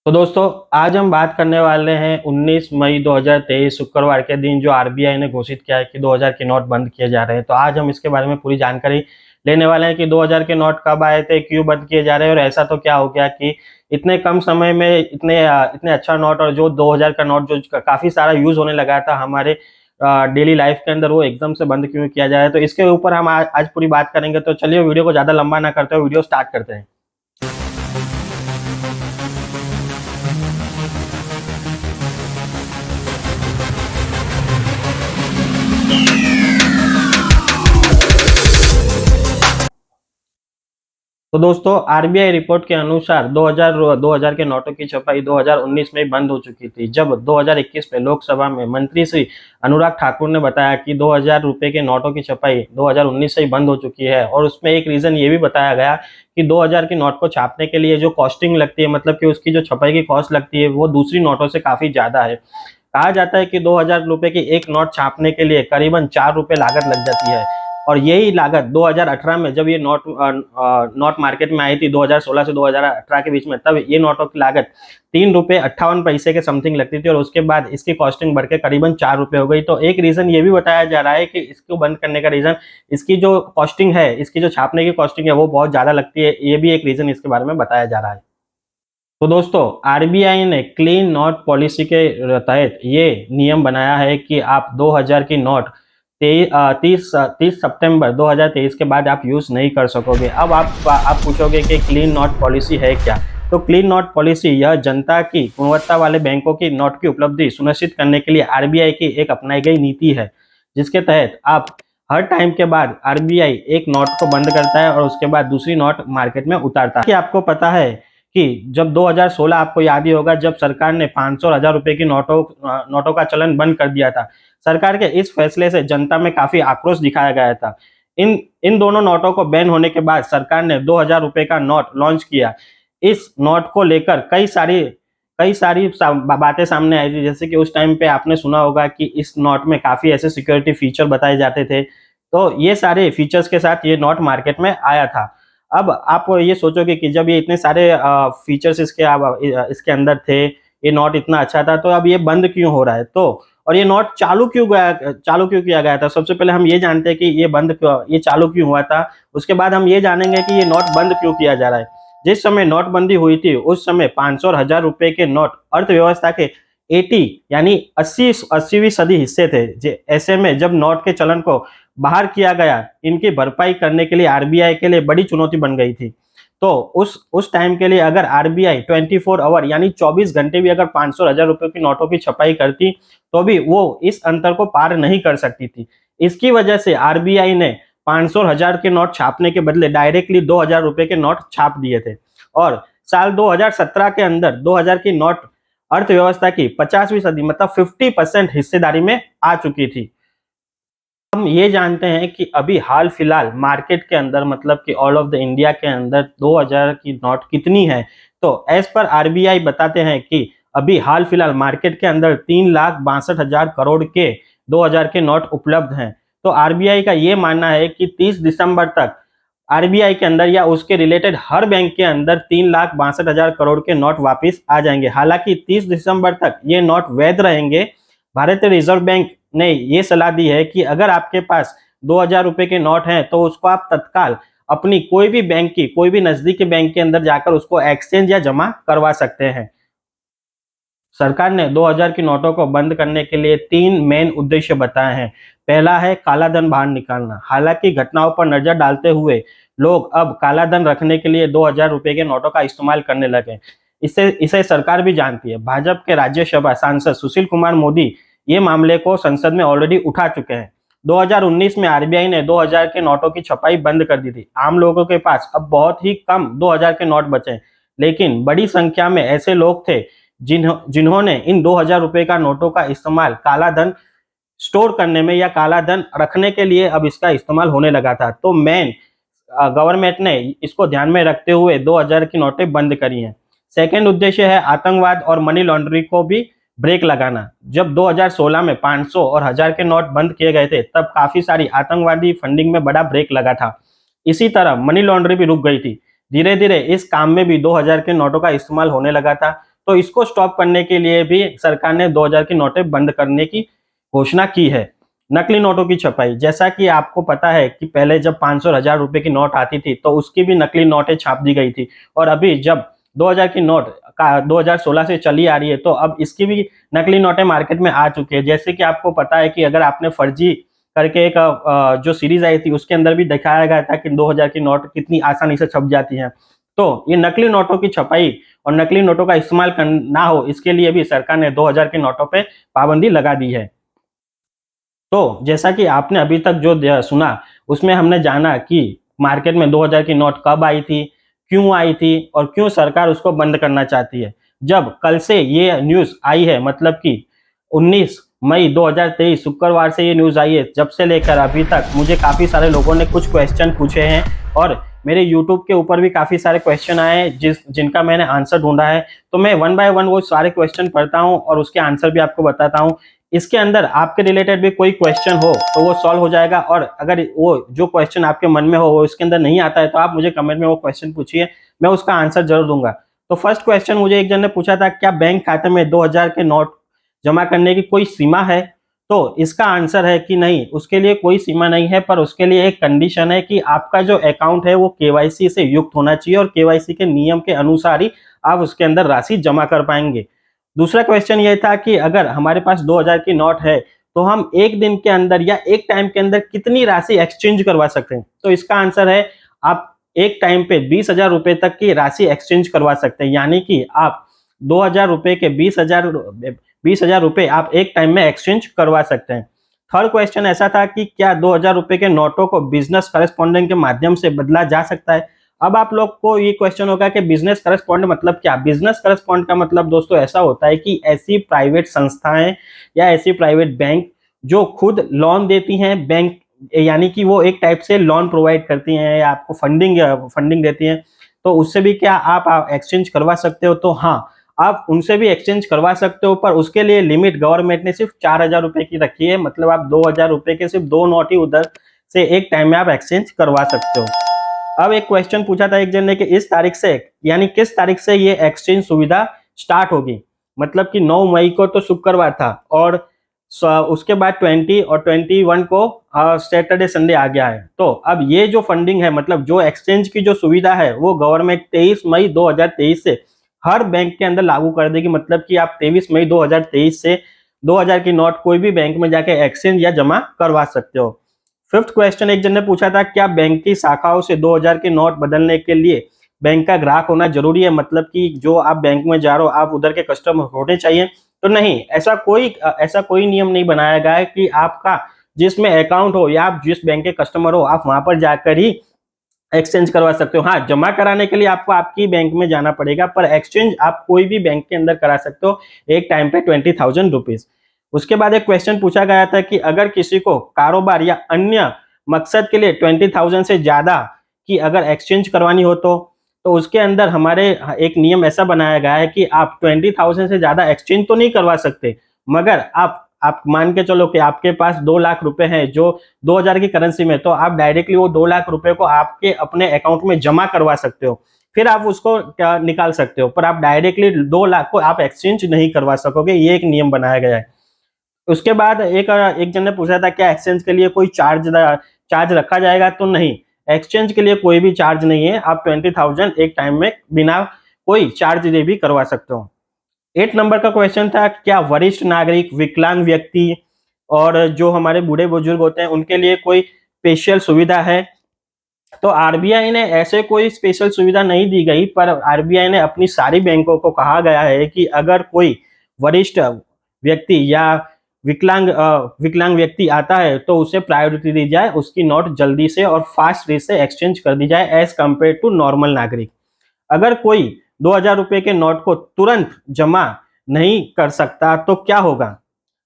तो दोस्तों, आज हम बात करने वाले हैं 19 मई 2023 शुक्रवार के दिन जो आरबीआई ने घोषित किया है कि 2000 के नोट बंद किए जा रहे हैं। तो आज हम इसके बारे में पूरी जानकारी लेने वाले हैं कि 2000 के नोट कब आए थे, क्यों बंद किए जा रहे हैं और ऐसा तो क्या हो गया कि इतने कम समय में इतने अच्छा नोट और जो 2000 का नोट जो काफ़ी सारा यूज़ होने लगा था हमारे डेली लाइफ के अंदर, वो एकदम से बंद क्यों किया जा रहा है। तो इसके ऊपर हम आज पूरी बात करेंगे। तो चलिए वीडियो को ज़्यादा लंबा ना करते हुए वीडियो स्टार्ट करते हैं। तो दोस्तों, आरबीआई रिपोर्ट के अनुसार 2000 के नोटों की छपाई 2019 में बंद हो चुकी थी, जब 2021 में लोकसभा में मंत्री श्री अनुराग ठाकुर ने बताया कि 2000 रुपए के नोटों की छपाई 2019 से ही बंद हो चुकी है। और उसमें एक रीजन ये भी बताया गया कि 2000 के नोट को छापने के लिए जो कॉस्टिंग लगती है, मतलब कि उसकी जो छपाई की कॉस्ट लगती है, वो दूसरी नोटों से काफी ज्यादा है। कहा जाता है कि 2000 रुपए की एक नोट छापने के लिए करीबन 4 रुपए लागत लग जाती है। और यही लागत 2018 में जब ये नोट मार्केट में आई थी, 2016 से 2018 के बीच में, तब ये नोटों की लागत 3 रुपए 58 पैसे के समथिंग लगती थी और उसके बाद इसकी कॉस्टिंग बढ़ के करीबन 4 रुपए हो गई। तो एक रीजन ये भी बताया जा रहा है कि इसको बंद करने का रीजन इसकी जो कॉस्टिंग है, इसकी जो छापने की कॉस्टिंग है, वो बहुत ज्यादा लगती है। ये भी एक रीजन इसके बारे में बताया जा रहा है। तो दोस्तों, आरबीआई ने क्लीन नोट पॉलिसी के तहत ये नियम बनाया है कि आप 2000 की नोट 30 सितंबर 2023 के बाद आप यूज नहीं कर सकोगे। अब आप पूछोगे कि क्लीन नोट पॉलिसी है क्या। तो क्लीन नोट पॉलिसी यह जनता की गुणवत्ता वाले बैंकों की नोट की उपलब्धि सुनिश्चित करने के लिए आरबीआई की एक अपनाई गई नीति है, जिसके तहत आप हर टाइम के बाद आरबीआई एक नोट को बंद करता है और उसके बाद दूसरी नोट मार्केट में उतारता है। कि आपको पता है कि जब 2016, आपको याद ही होगा, जब सरकार ने 500 और 1000 रुपए की नोटों का चलन बंद कर दिया था। सरकार के इस फैसले से जनता में काफी आक्रोश दिखाया गया था। इन इन दोनों नोटों को बैन होने के बाद सरकार ने 2000 रुपए का नोट लॉन्च किया। इस नोट को लेकर कई सारी बातें सामने आई थी, जैसे कि उस टाइम पे आपने सुना होगा कि इस नोट में काफी ऐसे सिक्योरिटी फीचर बताए जाते थे। तो ये सारे फीचर्स के साथ ये नोट मार्केट में आया था। अब आप ये सोचोगे कि जब ये इतने सारे फीचर्स इसके अंदर थे, ये नोट इतना अच्छा था, तो अब ये बंद क्यों हो रहा है। तो और ये नोट चालू क्यों किया गया था। सबसे पहले हम ये जानते हैं कि ये चालू क्यों हुआ था। उसके बाद हम ये जानेंगे कि ये नोट बंद क्यों किया जा रहा है। जिस समय नोटबंदी हुई थी, उस समय 500 और 1000 रुपए के नोट अर्थव्यवस्था के 80 यानी 80वीं सदी हिस्से थे। ऐसे में जब नोट के चलन को बाहर किया गया, इनकी भरपाई करने के लिए आरबीआई के लिए बड़ी चुनौती बन गई थी। तो उस टाइम के लिए अगर आरबीआई 24 आवर यानी 24 घंटे भी अगर 500 1000 रुपए की नोटों की छपाई करती, तो भी वो इस अंतर को पार नहीं कर सकती थी। इसकी वजह से आरबीआई ने 500 और 1000 के नोट छापने के बदले डायरेक्टली 2000 रुपए के नोट छाप दिए थे। और साल 2017 के अंदर 2000 की नोट अर्थव्यवस्था की 50वीं सदी मतलब 50% हिस्सेदारी में आ चुकी थी। हम ये जानते हैं कि अभी हाल फिलहाल मार्केट के अंदर, मतलब कि ऑल ऑफ द इंडिया के अंदर 2000 की नोट कितनी है। तो एज पर आरबीआई बताते हैं कि अभी हाल फिलहाल मार्केट के अंदर 3,62,000 करोड़ के 2000 के नोट उपलब्ध हैं। तो आरबीआई का ये मानना है कि 30 दिसंबर तक आरबीआई के अंदर या उसके रिलेटेड हर बैंक के अंदर 3,62,000 करोड़ के नोट वापिस आ जाएंगे। हालांकि 30 दिसंबर तक ये नोट वैध रहेंगे। भारतीय रिजर्व बैंक ने ये सलाह दी है कि अगर आपके पास 2000 रुपए के नोट हैं, तो उसको आप तत्काल अपनी कोई भी नजदीकी बैंक के अंदर जाकर उसको एक्सचेंज या जमा करवा सकते हैं। सरकार ने 2000 की नोटों को बंद करने के लिए 3 मेन उद्देश्य बताए हैं। पहला है काला धन बाहर निकालना। हालांकि घटनाओं पर नजर डालते हुए लोग अब काला धन रखने के लिए 2000 रुपए के नोटों का इस्तेमाल करने लगे। इसे सरकार भी जानती है। भाजपा के राज्यसभा सांसद सुशील कुमार मोदी ये मामले को संसद में ऑलरेडी उठा चुके हैं। 2019 में आरबीआई ने 2000 के नोटों की छपाई बंद कर दी थी। आम लोगों के पास अब बहुत ही कम 2000 के नोट बचे, लेकिन बड़ी संख्या में ऐसे लोग थे जिन्होंने इन 2000 रुपए का नोटों का इस्तेमाल काला धन स्टोर करने में या काला धन रखने के लिए अब इसका इस्तेमाल होने लगा था। तो गवर्नमेंट ने इसको ध्यान में रखते हुए 2000 की नोटें बंद करी हैं। सेकेंड उद्देश्य है आतंकवाद और मनी लॉन्ड्रिंग को भी ब्रेक लगाना। जब 2016 में 500 और 1000 के नोट बंद किए गए थे, तब काफी सारी आतंकवादी फंडिंग में बड़ा ब्रेक लगा था। इसी तरह मनी लॉन्ड्रिंग भी रुक गई थी। धीरे धीरे इस काम में भी 2000 के नोटों का इस्तेमाल होने लगा था। तो इसको स्टॉप करने के लिए भी सरकार ने 2000 की नोटें बंद करने की घोषणा की है। नकली नोटों की छपाई, जैसा कि आपको पता है कि पहले जब 500 और 1000 रुपए की नोट आती थी तो उसकी भी नकली नोटें छाप दी गई थी, और अभी जब 2000 की नोट का 2016 से चली आ रही है तो अब इसकी भी नकली नोटें मार्केट में आ चुकी है। जैसे कि आपको पता है कि अगर आपने फर्जी करके एक जो सीरीज आई थी उसके अंदर भी दिखाया गया था कि 2000 की नोट कितनी आसानी से छप जाती हैं। तो ये नकली नोटों की छपाई और नकली नोटों का इस्तेमाल ना हो, इसके लिए भी सरकार ने 2000 की नोटों पे पाबंदी लगा दी है। तो जैसा कि आपने अभी तक जो सुना, उसमें हमने जाना कि मार्केट में 2000 की नोट कब आई थी, क्यों आई थी और क्यों सरकार उसको बंद करना चाहती है। जब कल से ये न्यूज़ आई है, मतलब कि 19 मई 2023 शुक्रवार से ये न्यूज़ आई है, जब से लेकर अभी तक मुझे काफ़ी सारे लोगों ने कुछ क्वेश्चन पूछे हैं और मेरे यूट्यूब के ऊपर भी काफ़ी सारे क्वेश्चन आए हैं जिनका मैंने आंसर ढूंढा है। तो मैं वन बाय वन वो सारे क्वेश्चन पढ़ता हूँ और उसके आंसर भी आपको बताता हूँ। इसके अंदर आपके रिलेटेड भी कोई क्वेश्चन हो तो वो सॉल्व हो जाएगा, और अगर वो जो क्वेश्चन आपके मन में हो वो इसके अंदर नहीं आता है तो आप मुझे कमेंट में वो क्वेश्चन पूछिए, मैं उसका आंसर जरूर दूंगा। तो फर्स्ट क्वेश्चन मुझे एक जन ने पूछा था, क्या बैंक खाते में 2000 के नोट जमा करने की कोई सीमा है? तो इसका आंसर है कि नहीं, उसके लिए कोई सीमा नहीं है, पर उसके लिए एक कंडीशन है कि आपका जो अकाउंट है वो केवाईसी से युक्त होना चाहिए और केवाईसी के नियम के अनुसार ही आप उसके अंदर राशि जमा कर पाएंगे। दूसरा क्वेश्चन ये था कि अगर हमारे पास 2000 की नोट है तो हम एक दिन के अंदर या एक टाइम के अंदर कितनी राशि एक्सचेंज करवा सकते हैं? तो इसका आंसर है, आप एक टाइम पे 20,000 रुपए तक की राशि एक्सचेंज करवा सकते हैं, यानी कि आप 2000 रुपए के 20,000 रुपए आप एक टाइम में एक्सचेंज करवा सकते हैं। थर्ड क्वेश्चन ऐसा था कि क्या 2000 रुपए के नोटों को बिजनेस करेस्पॉन्डेंट के माध्यम से बदला जा सकता है? अब आप लोग को ये क्वेश्चन होगा कि बिजनेस करस्पॉन्डेंट मतलब क्या? बिजनेस करस्पॉन्डेंट का मतलब दोस्तों ऐसा होता है कि ऐसी प्राइवेट संस्थाएं या ऐसी प्राइवेट बैंक जो खुद लोन देती हैं, बैंक यानी कि वो एक टाइप से लोन प्रोवाइड करती हैं या आपको फंडिंग देती हैं, तो उससे भी क्या आप एक्सचेंज करवा सकते हो? तो हाँ, आप उनसे भी एक्सचेंज करवा सकते हो, पर उसके लिए लिमिट गवर्नमेंट ने सिर्फ 4000 रुपए की रखी है, मतलब आप 2000 रुपए के सिर्फ 2 नोट ही उधर से एक टाइम में आप एक्सचेंज करवा सकते हो। अब एक क्वेश्चन पूछा था एक जन ने कि इस तारीख से यानी किस तारीख से ये एक्सचेंज सुविधा स्टार्ट होगी? मतलब कि 9 मई को तो शुक्रवार था और उसके बाद 20 और 21 को सैटरडे संडे आ गया है। तो अब ये जो फंडिंग है, मतलब जो एक्सचेंज की जो सुविधा है वो गवर्नमेंट 23 मई 2023 से हर बैंक के अंदर लागू कर देगी। मतलब कि आप 23 मई 2023 से 2000 की नोट कोई भी बैंक में जाके एक्सचेंज या जमा करवा सकते हो। फिफ्थ क्वेश्चन एक जन ने पूछा था, क्या बैंक की शाखाओं से 2000 के नोट बदलने के लिए बैंक का ग्राहक होना जरूरी है? मतलब कि जो आप बैंक में जा रहे हो आप उधर के कस्टमर होने चाहिए? तो नहीं, ऐसा कोई नियम नहीं बनाया गया है कि आपका जिसमें अकाउंट हो या आप जिस बैंक के कस्टमर हो आप वहां पर जाकर ही एक्सचेंज करवा सकते हो। हाँ, जमा कराने के लिए आपको आपकी बैंक में जाना पड़ेगा, पर एक्सचेंज आप कोई भी बैंक के अंदर करा सकते हो एक टाइम पे 20,000 रुपीज। उसके बाद एक क्वेश्चन पूछा गया था कि अगर किसी को कारोबार या अन्य मकसद के लिए 20,000 से ज्यादा की अगर एक्सचेंज करवानी हो तो उसके अंदर हमारे एक नियम ऐसा बनाया गया है कि आप 20,000 से ज्यादा एक्सचेंज तो नहीं करवा सकते, मगर आप मान के चलो कि आपके पास 2 लाख रुपए हैं जो 2000 की करेंसी में, तो आप डायरेक्टली वो 2 लाख रुपए को आपके अपने अकाउंट में जमा करवा सकते हो, फिर आप उसको क्या निकाल सकते हो, पर आप डायरेक्टली 2 लाख को आप एक्सचेंज नहीं करवा सकोगे, ये एक नियम बनाया गया है। उसके बाद एक जन ने पूछा था, क्या एक्सचेंज के लिए कोई चार्ज रखा जाएगा? तो नहीं, एक्सचेंज के लिए कोई भी चार्ज नहीं है, आप 20,000 एक टाइम में बिना कोई चार्ज दे भी करवा सकते हो। 8 नंबर का क्वेश्चन था, क्या वरिष्ठ नागरिक, विकलांग व्यक्ति और जो हमारे बूढ़े बुजुर्ग होते हैं उनके लिए कोई स्पेशल सुविधा है? तो आरबीआई ने ऐसे कोई स्पेशल सुविधा नहीं दी गई, पर आरबीआई ने अपनी सारी बैंकों को कहा गया है कि अगर कोई वरिष्ठ व्यक्ति या विकलांग व्यक्ति आता है तो उसे प्रायोरिटी दी जाए, उसकी नोट जल्दी से और फास्ट रेट से एक्सचेंज कर दी जाए एज कंपेयर टू नॉर्मल नागरिक। अगर कोई 2000 रुपए के नोट को तुरंत जमा नहीं कर सकता तो क्या होगा?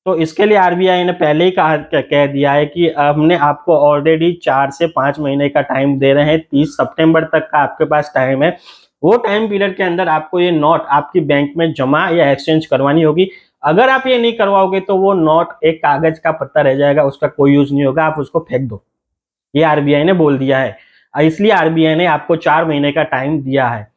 तो इसके लिए आरबीआई ने पहले ही कह दिया है कि हमने आपको ऑलरेडी 4 से 5 महीने का टाइम दे रहे हैं, 30 सितंबर तक का आपके पास टाइम है। वो टाइम पीरियड के अंदर आपको ये नोट आपकी बैंक में जमा या एक्सचेंज करवानी होगी। अगर आप ये नहीं करवाओगे तो वो नोट एक कागज का पत्ता रह जाएगा, उसका कोई यूज नहीं होगा, आप उसको फेंक दो। ये आरबीआई ने बोल दिया है, इसलिए आरबीआई ने आपको 4 महीने का टाइम दिया है।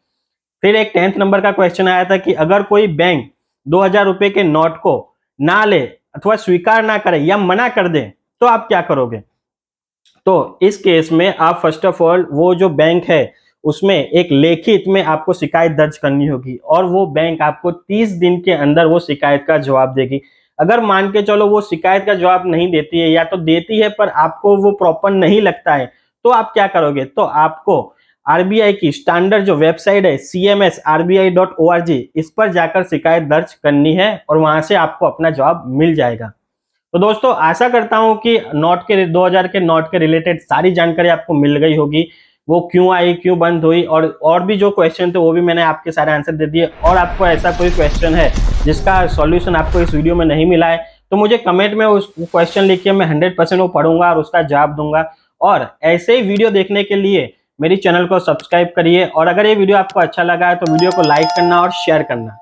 फिर एक 10th नंबर का क्वेश्चन आया था कि अगर कोई बैंक 2000 रुपए के नोट को ना ले अथवा स्वीकार ना करे या मना कर दे तो आप क्या करोगे। तो इस केस में आप फर्स्ट ऑफ ऑल वो जो बैंक है उसमें एक लिखित में आपको शिकायत दर्ज करनी होगी और वो बैंक आपको 30 दिन के अंदर वो शिकायत का जवाब देगी। अगर मान के चलो वो शिकायत का जवाब नहीं देती है या तो देती है पर आपको वो प्रॉपर नहीं लगता है तो आप क्या करोगे। तो आपको आरबीआई की स्टैंडर्ड जो वेबसाइट है cmsrbi.org इस पर जाकर शिकायत दर्ज करनी है और वहां से आपको अपना जवाब मिल जाएगा। तो दोस्तों आशा करता हूं कि नोट के 2000 के नोट के रिलेटेड सारी जानकारी आपको मिल गई होगी, वो क्यों आई क्यों बंद हुई और भी जो क्वेश्चन थे वो भी मैंने आपके सारे आंसर दे दिए। और आपको ऐसा कोई क्वेश्चन है जिसका सॉल्यूशन आपको इस वीडियो में नहीं मिला है तो मुझे कमेंट में उस क्वेश्चन लिखिए, मैं 100% वो पढ़ूंगा और उसका जवाब दूंगा। और ऐसे ही वीडियो देखने के लिए मेरी चैनल को सब्सक्राइब करिए और अगर ये वीडियो आपको अच्छा लगा है तो वीडियो को लाइक करना और शेयर करना।